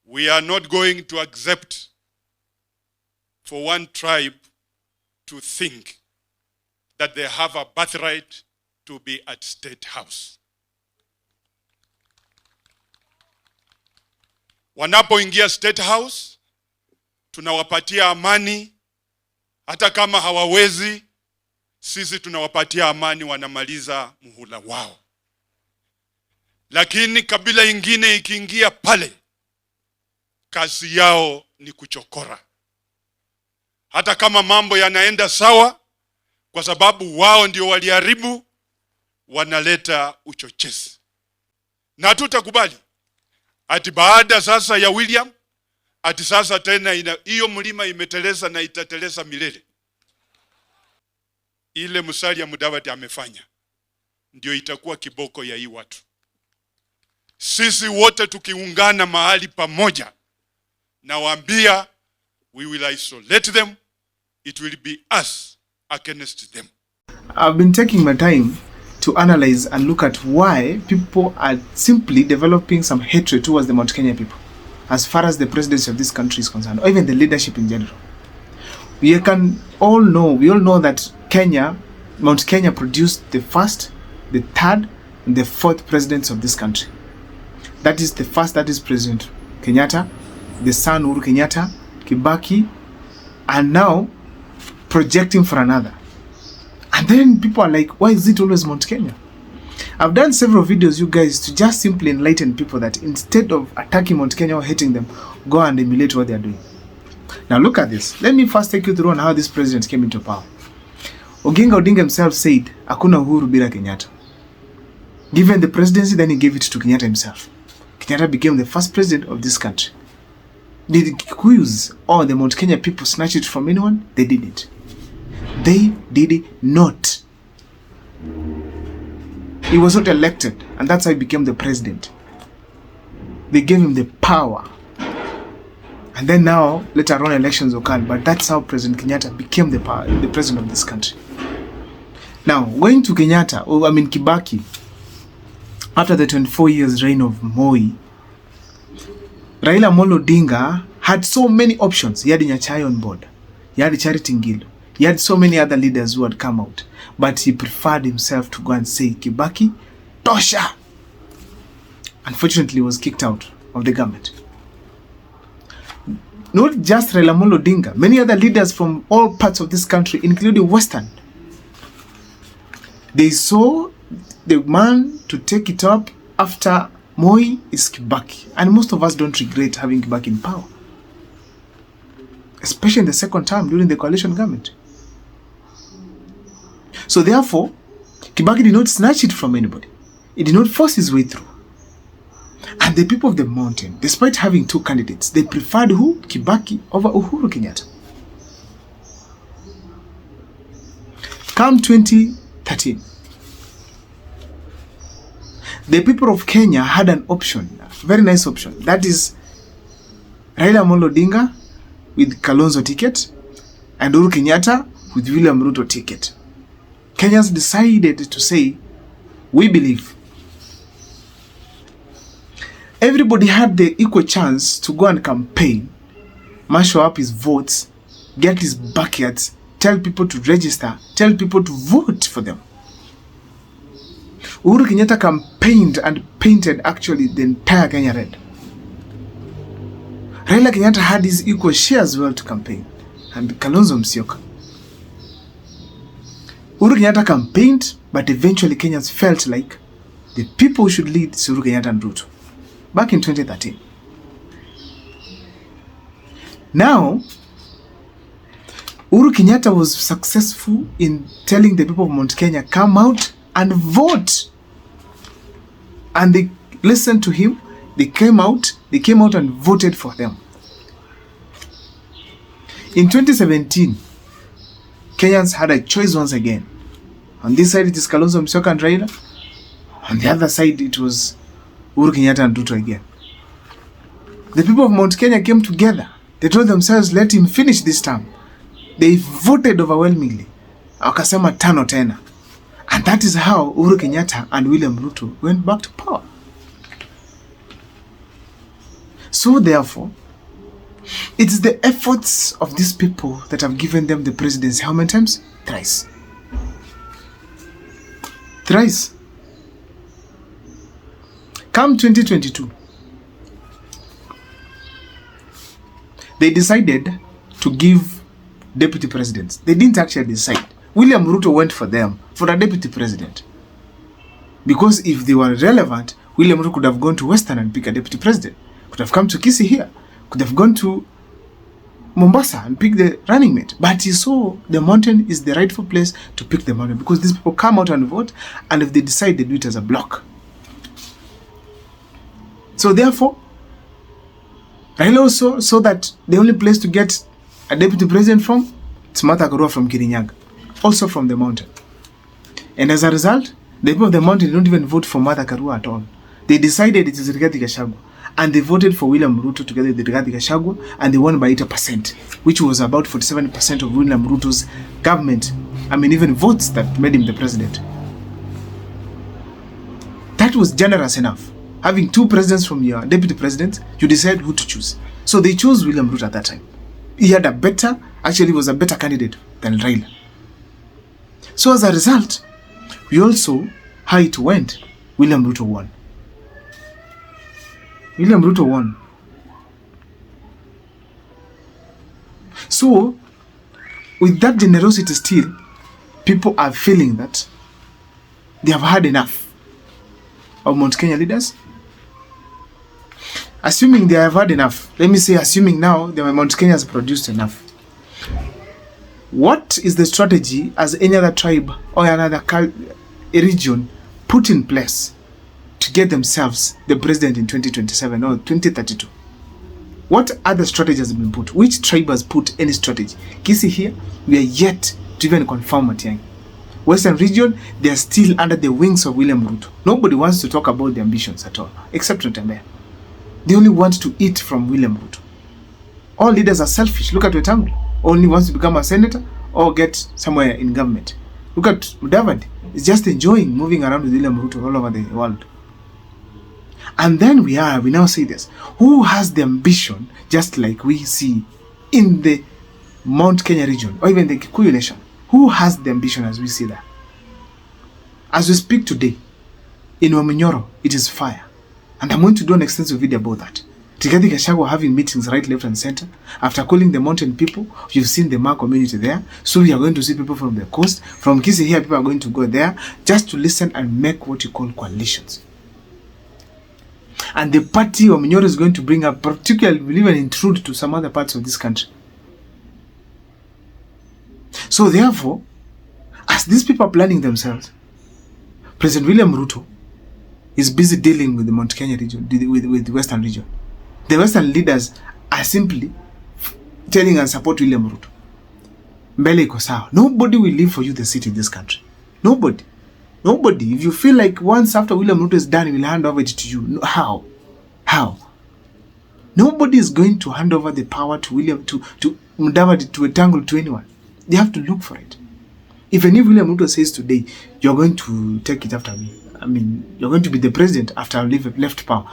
We are not going to accept for one tribe to think that they have a birthright to be at State House. Wanapoingia State House, tunawapatia amani. Hata kama hawawezi, sisi tunawapatia amani, wanamaliza muhula wao. Lakini kabila ingine ikiingia pale, kazi yao ni kuchokora. Hata kama mambo yanaenda sawa, kwa sababu wao ndio waliharibu, wanaleta uchochezi. Na tutakubali ati baada sasa ya William, ati sasa tena hiyo mlima imeteleza na itateleza milele. Ile Musalia Mudavadi amefanya ndio itakuwa kiboko ya hii watu. Sisi wote tukiungana mahali pamoja, na waambia, we will isolate them. It will be us against them. I've been taking my time to analyze and look at why people are simply developing some hatred towards the Mount Kenya people, as far as the presidency of this country is concerned, or even the leadership in general. We all know that Mount Kenya produced the first, the third, and the fourth presidents of this country. That is the first, that is President Kenyatta, the son Uhuru Kenyatta, Kibaki, and now projecting for another. And then people are like, why is it always Mount Kenya? I've done several videos, you guys, to just simply enlighten people that instead of attacking Mount Kenya or hating them, go and emulate what they are doing. Now look at this. Let me first take you through on how this president came into power. Oginga Odinga himself said, hakuna Uhuru bila Kenyatta. Given the presidency, then he gave it to Kenyatta himself. Kenyatta became the first president of this country. Did the Kikuyus or the Mount Kenya people snatch it from anyone? They didn't. They did not. He was not elected, and that's how he became the president. They gave him the power. And then now, later on, elections occurred, but that's how President Kenyatta became the president of this country. Now, going to Kibaki, after the 24 years reign of Moi, Raila Amolo Odinga had so many options. He had Nyachae on board. He had Charity Ngilu. He had so many other leaders who had come out. But he preferred himself to go and say, Kibaki, tosha! Unfortunately, he was kicked out of the government. Not just Raila Amolo Odinga, many other leaders from all parts of this country, including Western, they saw the man to take it up after Moi is Kibaki. And most of us don't regret having Kibaki in power, especially in the second term during the coalition government. So therefore, Kibaki did not snatch it from anybody. He did not force his way through. And the people of the mountain, despite having two candidates, they preferred who? Kibaki over Uhuru Kenyatta. Come 2013, the people of Kenya had an option, a very nice option. That is Raila Amolo Odinga with Kalonzo ticket and Uhuru Kenyatta with William Ruto ticket. Kenyans decided to say, we believe. Everybody had the equal chance to go and campaign, marshal up his votes, get his backyards, tell people to register, tell people to vote for them. Uhuru Kenyatta campaigned and painted actually the entire Kenya red. Raila Kenyatta had his equal share as well to campaign, and Kalonzo Musyoka. Uhuru Kenyatta campaigned, but eventually Kenyans felt like the people who should lead is Uhuru Kenyatta and Ruto. Back in 2013. Now, Uhuru Kenyatta was successful in telling the people of Mount Kenya, come out and vote. And they listened to him. They came out and voted for them. In 2017, Kenyans had a choice once again. On this side, it is Kalonzo Musyoka and Raila. On the other side, it was Uhuru Kenyatta and Ruto again. The people of Mount Kenya came together. They told themselves, let him finish this term. They voted overwhelmingly. Wakasema tano tena. And that is how Uhuru Kenyatta and William Ruto went back to power. So therefore, it is the efforts of these people that have given them the presidency how many times? Thrice. Thrice. Come 2022, they decided to give deputy presidents. They didn't actually decide. William Ruto went for them for a deputy president. Because if they were relevant, William Ruto could have gone to Western and pick a deputy president. Could have come to Kisii here. Could have gone to Mombasa and pick the running mate. But he saw the mountain is the rightful place to pick the mountain, because these people come out and vote, and if they decide, they do it as a block. So therefore, Raila also saw that the only place to get a deputy president from is Martha Karua from Kirinyaga, also from the mountain. And as a result, the people of the mountain don't even vote for Martha Karua at all. They decided it is Rigathi Gachagua, and they voted for William Ruto together with Rigathi Gachagua, and they won by 80%, which was about 47% of William Ruto's government. I mean, even votes that made him the president. That was generous enough. Having two presidents from your deputy president, you decide who to choose. So they chose William Ruto at that time. He had was a better candidate than Raila. So as a result, we also, how it went, William Ruto won. William Ruto won. So, with that generosity still, people are feeling that they have had enough of Mount Kenya leaders. Assuming they have had enough, let me say assuming now the Mount Kenya has produced enough. What is the strategy as any other tribe or another region put in place to get themselves the president in 2027 or 2032? What other strategies have been put? Which tribe has put any strategy? Kisii here, we are yet to even confirm Matiang'i. Western region, they are still under the wings of William Ruto. Nobody wants to talk about the ambitions at all, except Natembeya. They only want to eat from William Ruto. All leaders are selfish. Look at Wetangula. Only wants to become a senator or get somewhere in government. Look at Mudavadi. He's just enjoying moving around with William Ruto all over the world. And then we now say this. Who has the ambition, just like we see in the Mount Kenya region or even the Kikuyu nation? Who has the ambition as we see that? As we speak today, in Waminyoro, it is fire. And I'm going to do an extensive video about that. Rigathi Gachagua having meetings right, left, and center. After calling the mountain people, you've seen the Maa community there. So we are going to see people from the coast. From Kisii here, people are going to go there just to listen and make what you call coalitions. And the party of Minyoro is going to bring up, particularly, will even intrude to some other parts of this country. So therefore, as these people are planning themselves, President William Ruto is busy dealing with the Mount Kenya region, with the Western region. The Western leaders are simply telling and support William Ruto. Mbele iko sawa. Nobody will leave for you the seat in this country. Nobody. Nobody. If you feel like once after William Ruto is done, he will hand over it to you. No, how? How? Nobody is going to hand over the power to Mudavadi, to Wetangula, to anyone. They have to look for it. Even if William Ruto says today, you're going to take it after me. I mean, you're going to be the president after I've left power.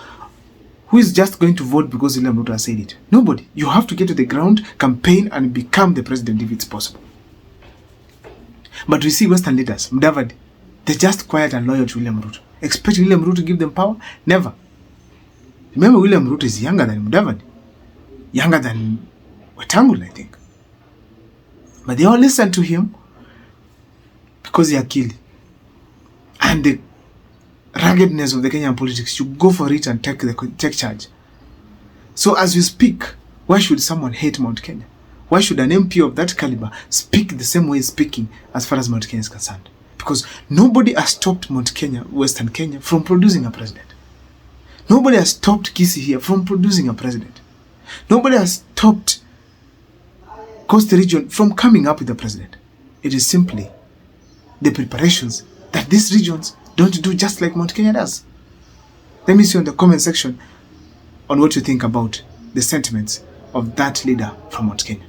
Who is just going to vote because William Ruto has said it? Nobody. You have to get to the ground, campaign, and become the president if it's possible. But we see Western leaders, Mudavadi, they're just quiet and loyal to William Ruto. Expect William Ruto to give them power? Never. Remember, William Ruto is younger than Mudavadi. Younger than Wetangula, I think. But they all listen to him because they are killed. And the ruggedness of the Kenyan politics, you go for it and take charge. So as we speak, why should someone hate Mount Kenya? Why should an MP of that caliber speak the same way he's speaking as far as Mount Kenya is concerned? Because nobody has stopped Mount Kenya, Western Kenya, from producing a president. Nobody has stopped Kisii here from producing a president. Nobody has stopped Coast region from coming up with a president. It is simply the preparations that these regions don't do just like Mount Kenya does. Let me see in the comment section on what you think about the sentiments of that leader from Mount Kenya.